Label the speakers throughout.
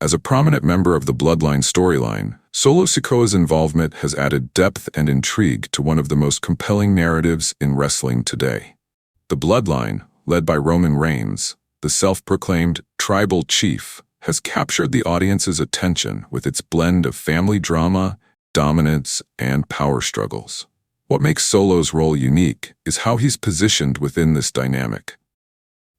Speaker 1: As a prominent member of the Bloodline storyline, Solo Sikoa's involvement has added depth and intrigue to one of the most compelling narratives in wrestling today. The Bloodline, led by Roman Reigns, the self-proclaimed tribal chief, has captured the audience's attention with its blend of family drama, dominance, and power struggles. What makes Solo's role unique is how he's positioned within this dynamic.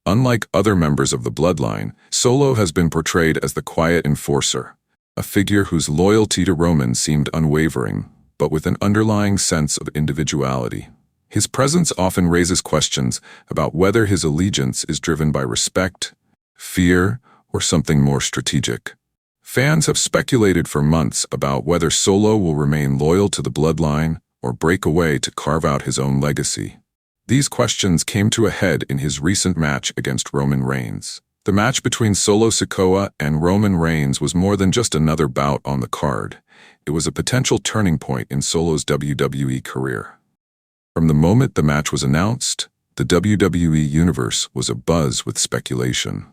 Speaker 1: Unlike other members of the Bloodline, Solo has been portrayed as the quiet enforcer, a figure whose loyalty to Roman seemed unwavering, but with an underlying sense of individuality. His presence often raises questions about whether his allegiance is driven by respect, fear, or something more strategic. Fans have speculated for months about whether Solo will remain loyal to the Bloodline or break away to carve out his own legacy. These questions came to a head in his recent match against Roman Reigns. The match between Solo Sikoa and Roman Reigns was more than just another bout on the card. It was a potential turning point in Solo's WWE career. From the moment the match was announced, the WWE Universe was abuzz with speculation.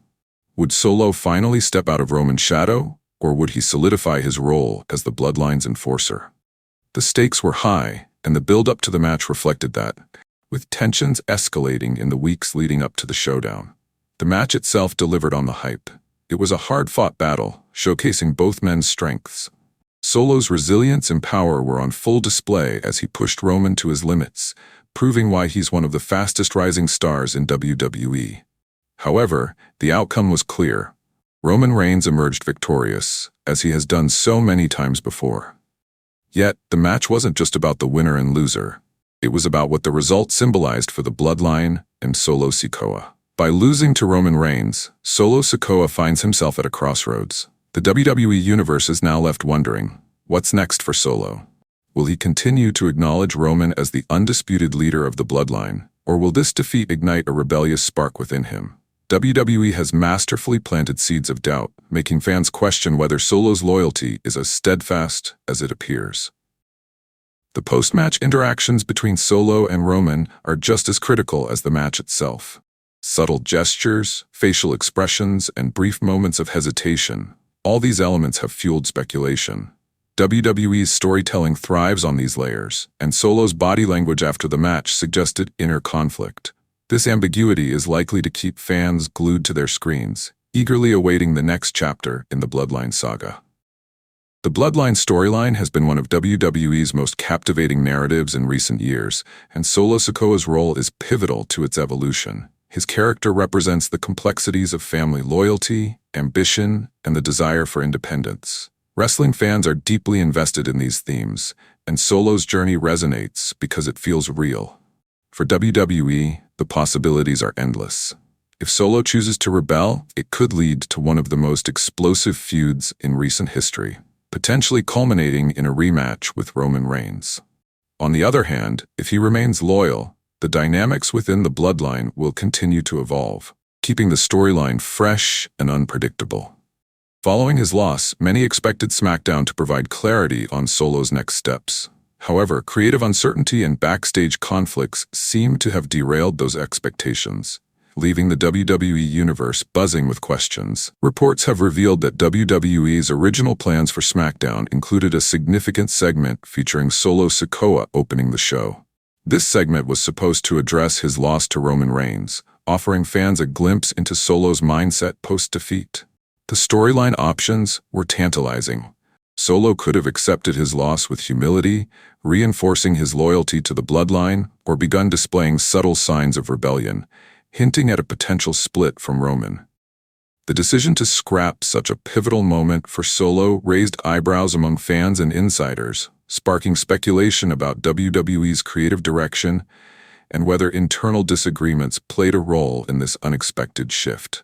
Speaker 1: Would Solo finally step out of Roman's shadow, or would he solidify his role as the Bloodline's enforcer? The stakes were high, and the build-up to the match reflected that, with tensions escalating in the weeks leading up to the showdown. The match itself delivered on the hype. It was a hard-fought battle, showcasing both men's strengths. Solo's resilience and power were on full display as he pushed Roman to his limits, proving why he's one of the fastest-rising stars in WWE. However, the outcome was clear. Roman Reigns emerged victorious, as he has done so many times before. Yet, the match wasn't just about the winner and loser. It was about what the result symbolized for the Bloodline and Solo Sikoa. By losing to Roman Reigns, Solo Sikoa finds himself at a crossroads. The WWE Universe is now left wondering, what's next for Solo? Will he continue to acknowledge Roman as the undisputed leader of the Bloodline, or will this defeat ignite a rebellious spark within him? WWE has masterfully planted seeds of doubt, making fans question whether Solo's loyalty is as steadfast as it appears. The post-match interactions between Solo and Roman are just as critical as the match itself. Subtle gestures, facial expressions, and brief moments of hesitation, all these elements have fueled speculation. WWE's storytelling thrives on these layers, and Solo's body language after the match suggested inner conflict. This ambiguity is likely to keep fans glued to their screens, eagerly awaiting the next chapter in the Bloodline saga. The Bloodline storyline has been one of WWE's most captivating narratives in recent years, and Solo Sikoa's role is pivotal to its evolution. His character represents the complexities of family loyalty, ambition, and the desire for independence. Wrestling fans are deeply invested in these themes, and Solo's journey resonates because it feels real. For WWE, the possibilities are endless. If Solo chooses to rebel, it could lead to one of the most explosive feuds in recent history, potentially culminating in a rematch with Roman Reigns. On the other hand, if he remains loyal, the dynamics within the Bloodline will continue to evolve, keeping the storyline fresh and unpredictable. Following his loss, many expected SmackDown to provide clarity on Solo's next steps. However, creative uncertainty and backstage conflicts seem to have derailed those expectations, leaving the WWE Universe buzzing with questions. Reports have revealed that WWE's original plans for SmackDown included a significant segment featuring Solo Sikoa opening the show. This segment was supposed to address his loss to Roman Reigns, offering fans a glimpse into Solo's mindset post-defeat. The storyline options were tantalizing. Solo could have accepted his loss with humility, reinforcing his loyalty to the Bloodline, or begun displaying subtle signs of rebellion, hinting at a potential split from Roman. The decision to scrap such a pivotal moment for Solo raised eyebrows among fans and insiders, sparking speculation about WWE's creative direction and whether internal disagreements played a role in this unexpected shift.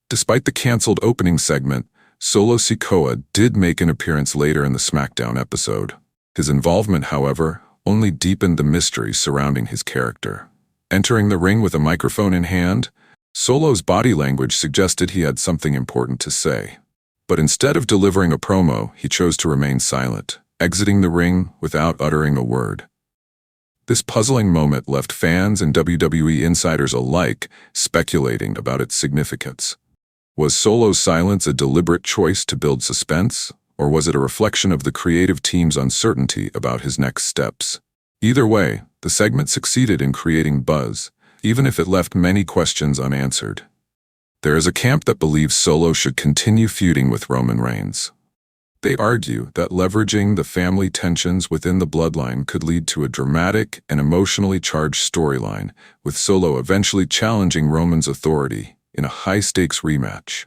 Speaker 1: Despite the canceled opening segment, Solo Sikoa did make an appearance later in the SmackDown episode. His involvement, however, only deepened the mystery surrounding his character. Entering the ring with a microphone in hand, Solo's body language suggested he had something important to say. But instead of delivering a promo, he chose to remain silent, exiting the ring without uttering a word. This puzzling moment left fans and WWE insiders alike speculating about its significance. Was Solo's silence a deliberate choice to build suspense, or was it a reflection of the creative team's uncertainty about his next steps? Either way, the segment succeeded in creating buzz, even if it left many questions unanswered. There is a camp that believes Solo should continue feuding with Roman Reigns. They argue that leveraging the family tensions within the bloodline could lead to a dramatic and emotionally charged storyline, with Solo eventually challenging Roman's authority in a high-stakes rematch.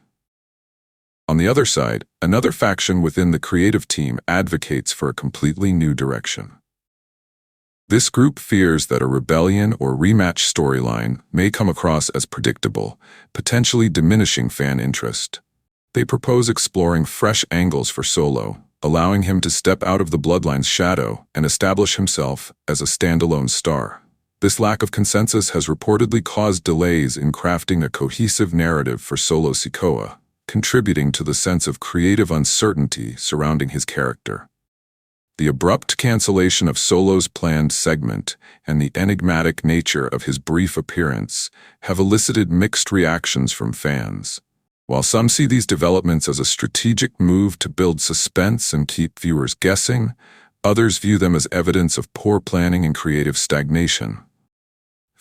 Speaker 1: On the other side, another faction within the creative team advocates for a completely new direction. This group fears that a rebellion or rematch storyline may come across as predictable, potentially diminishing fan interest. They propose exploring fresh angles for Solo, allowing him to step out of the bloodline's shadow and establish himself as a standalone star. This lack of consensus has reportedly caused delays in crafting a cohesive narrative for Solo Sikoa, contributing to the sense of creative uncertainty surrounding his character. The abrupt cancellation of Solo's planned segment and the enigmatic nature of his brief appearance have elicited mixed reactions from fans. While some see these developments as a strategic move to build suspense and keep viewers guessing, others view them as evidence of poor planning and creative stagnation.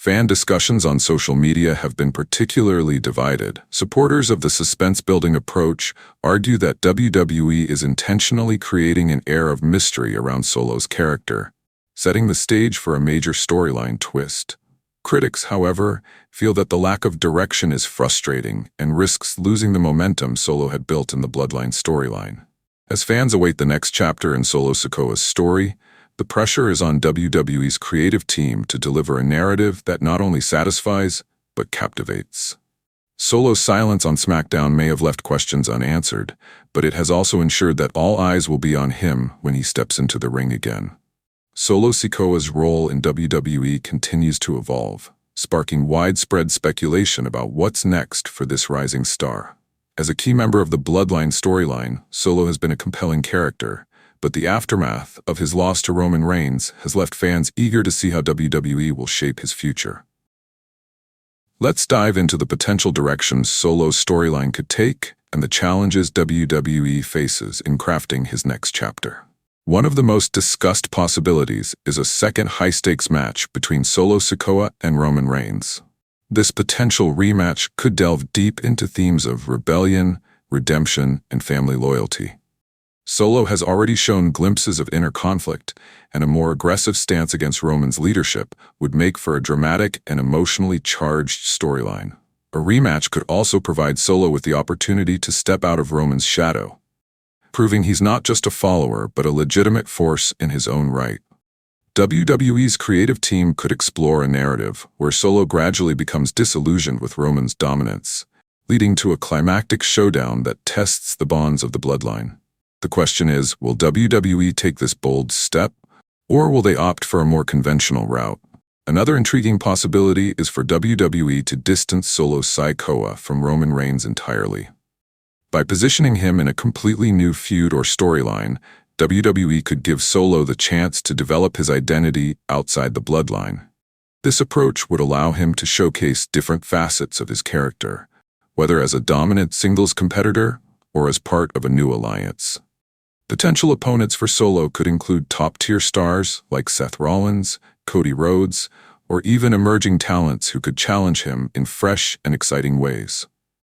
Speaker 1: Fan discussions on social media have been particularly divided. Supporters of the suspense-building approach argue that WWE is intentionally creating an air of mystery around Solo's character, setting the stage for a major storyline twist. Critics, however, feel that the lack of direction is frustrating and risks losing the momentum Solo had built in the Bloodline storyline. As fans await the next chapter in Solo Sikoa's story, the pressure is on WWE's creative team to deliver a narrative that not only satisfies, but captivates. Solo's silence on SmackDown may have left questions unanswered, but it has also ensured that all eyes will be on him when he steps into the ring again. Solo Sikoa's role in WWE continues to evolve, sparking widespread speculation about what's next for this rising star. As a key member of the Bloodline storyline, Solo has been a compelling character, but the aftermath of his loss to Roman Reigns has left fans eager to see how WWE will shape his future. Let's dive into the potential directions Solo's storyline could take and the challenges WWE faces in crafting his next chapter. One of the most discussed possibilities is a second high-stakes match between Solo Sikoa and Roman Reigns. This potential rematch could delve deep into themes of rebellion, redemption, and family loyalty. Solo has already shown glimpses of inner conflict, and a more aggressive stance against Roman's leadership would make for a dramatic and emotionally charged storyline. A rematch could also provide Solo with the opportunity to step out of Roman's shadow, proving he's not just a follower but a legitimate force in his own right. WWE's creative team could explore a narrative where Solo gradually becomes disillusioned with Roman's dominance, leading to a climactic showdown that tests the bonds of the bloodline. The question is, will WWE take this bold step, or will they opt for a more conventional route? Another intriguing possibility is for WWE to distance Solo Sikoa from Roman Reigns entirely. By positioning him in a completely new feud or storyline, WWE could give Solo the chance to develop his identity outside the bloodline. This approach would allow him to showcase different facets of his character, whether as a dominant singles competitor or as part of a new alliance. Potential opponents for Solo could include top-tier stars like Seth Rollins, Cody Rhodes, or even emerging talents who could challenge him in fresh and exciting ways.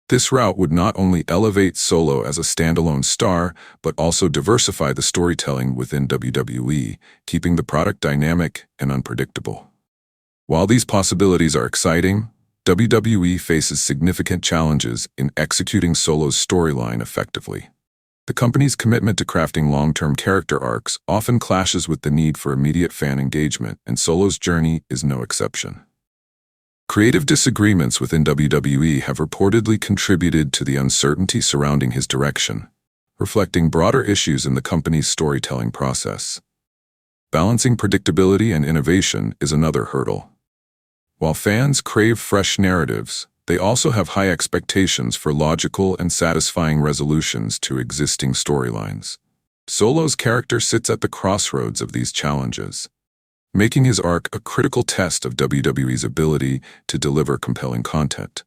Speaker 1: This route would not only elevate Solo as a standalone star, but also diversify the storytelling within WWE, keeping the product dynamic and unpredictable. While these possibilities are exciting, WWE faces significant challenges in executing Solo's storyline effectively. The company's commitment to crafting long-term character arcs often clashes with the need for immediate fan engagement, and Solo's journey is no exception. Creative disagreements within WWE have reportedly contributed to the uncertainty surrounding his direction, reflecting broader issues in the company's storytelling process. Balancing predictability and innovation is another hurdle. While fans crave fresh narratives, they also have high expectations for logical and satisfying resolutions to existing storylines. Solo's character sits at the crossroads of these challenges, making his arc a critical test of WWE's ability to deliver compelling content.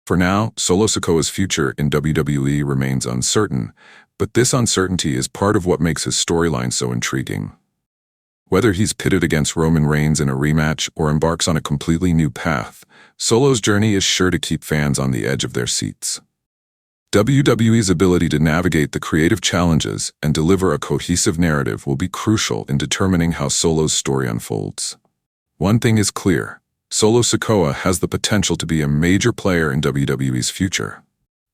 Speaker 1: For now, Solo Sikoa's future in WWE remains uncertain, but this uncertainty is part of what makes his storyline so intriguing. Whether he's pitted against Roman Reigns in a rematch or embarks on a completely new path, Solo's journey is sure to keep fans on the edge of their seats. WWE's ability to navigate the creative challenges and deliver a cohesive narrative will be crucial in determining how Solo's story unfolds. One thing is clear: Solo Sikoa has the potential to be a major player in WWE's future.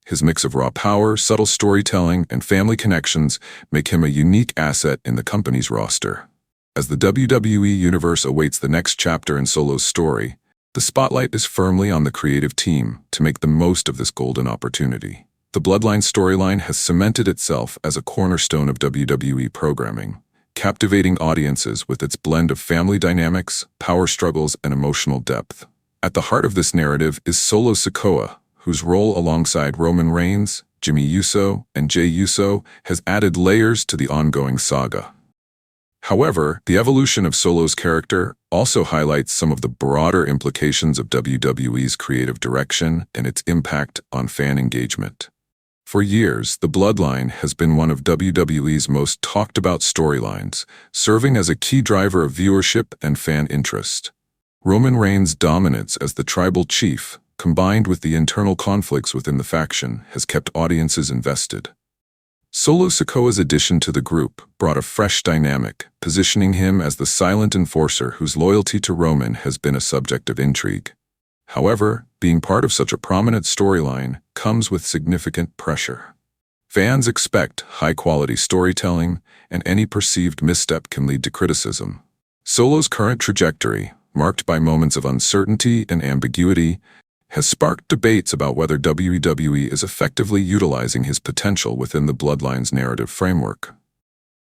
Speaker 1: His mix of raw power, subtle storytelling, and family connections make him a unique asset in the company's roster. As the WWE Universe awaits the next chapter in Solo's story, the spotlight is firmly on the creative team to make the most of this golden opportunity. The Bloodline storyline has cemented itself as a cornerstone of WWE programming, captivating audiences with its blend of family dynamics, power struggles, and emotional depth. At the heart of this narrative is Solo Sikoa, whose role alongside Roman Reigns, Jimmy Uso, and Jey Uso has added layers to the ongoing saga. However, the evolution of Solo's character also highlights some of the broader implications of WWE's creative direction and its impact on fan engagement. For years, the Bloodline has been one of WWE's most talked-about storylines, serving as a key driver of viewership and fan interest. Roman Reigns' dominance as the tribal chief, combined with the internal conflicts within the faction, has kept audiences invested. Solo Sikoa's addition to the group brought a fresh dynamic, positioning him as the silent enforcer whose loyalty to Roman has been a subject of intrigue. However, being part of such a prominent storyline comes with significant pressure. Fans expect high-quality storytelling, and any perceived misstep can lead to criticism. Solo's current trajectory, marked by moments of uncertainty and ambiguity, has sparked debates about whether WWE is effectively utilizing his potential within the Bloodline's narrative framework.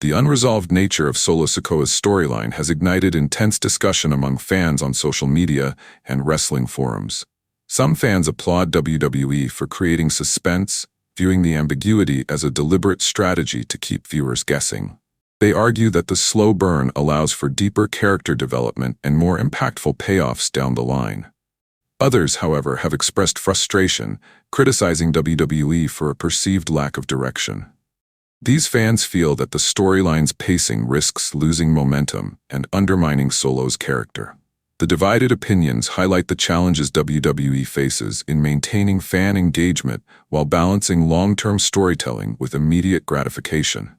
Speaker 1: The unresolved nature of Solo Sikoa's storyline has ignited intense discussion among fans on social media and wrestling forums. Some fans applaud WWE for creating suspense, viewing the ambiguity as a deliberate strategy to keep viewers guessing. They argue that the slow burn allows for deeper character development and more impactful payoffs down the line. Others, however, have expressed frustration, criticizing WWE for a perceived lack of direction. These fans feel that the storyline's pacing risks losing momentum and undermining Solo's character. The divided opinions highlight the challenges WWE faces in maintaining fan engagement while balancing long-term storytelling with immediate gratification.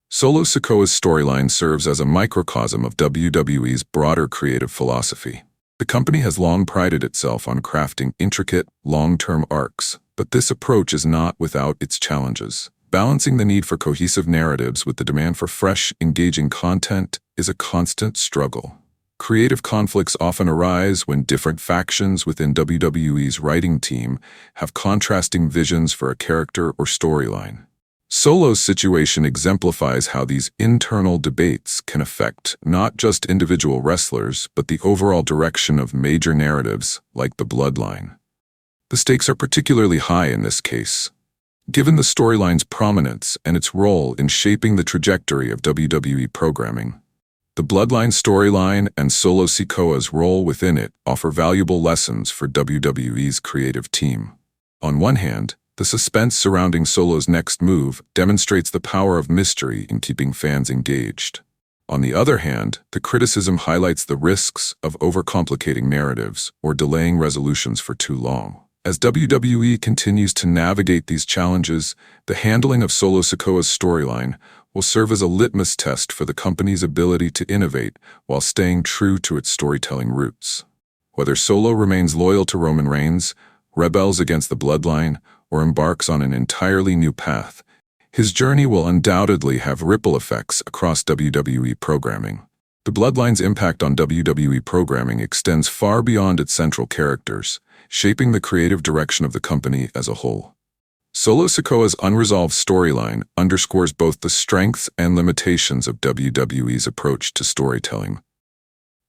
Speaker 1: Solo Sikoa's storyline serves as a microcosm of WWE's broader creative philosophy. The company has long prided itself on crafting intricate, long-term arcs, but this approach is not without its challenges. Balancing the need for cohesive narratives with the demand for fresh, engaging content is a constant struggle. Creative conflicts often arise when different factions within WWE's writing team have contrasting visions for a character or storyline. Solo's situation exemplifies how these internal debates can affect not just individual wrestlers, but the overall direction of major narratives like the Bloodline. The stakes are particularly high in this case, given the storyline's prominence and its role in shaping the trajectory of WWE programming. The Bloodline storyline and Solo Sikoa's role within it offer valuable lessons for WWE's creative team. On one hand, the suspense surrounding Solo's next move demonstrates the power of mystery in keeping fans engaged. On the other hand, the criticism highlights the risks of overcomplicating narratives or delaying resolutions for too long. As WWE continues to navigate these challenges, the handling of Solo Sikoa's storyline will serve as a litmus test for the company's ability to innovate while staying true to its storytelling roots. Whether Solo remains loyal to Roman Reigns, rebels against the Bloodline, or embarks on an entirely new path, his journey will undoubtedly have ripple effects across WWE programming. The Bloodline's impact on WWE programming extends far beyond its central characters, shaping the creative direction of the company as a whole. Solo Sikoa's unresolved storyline underscores both the strengths and limitations of WWE's approach to storytelling.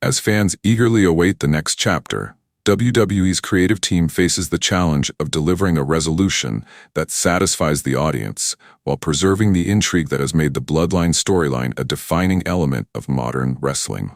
Speaker 1: As fans eagerly await the next chapter, WWE's creative team faces the challenge of delivering a resolution that satisfies the audience while preserving the intrigue that has made the Bloodline storyline a defining element of modern wrestling.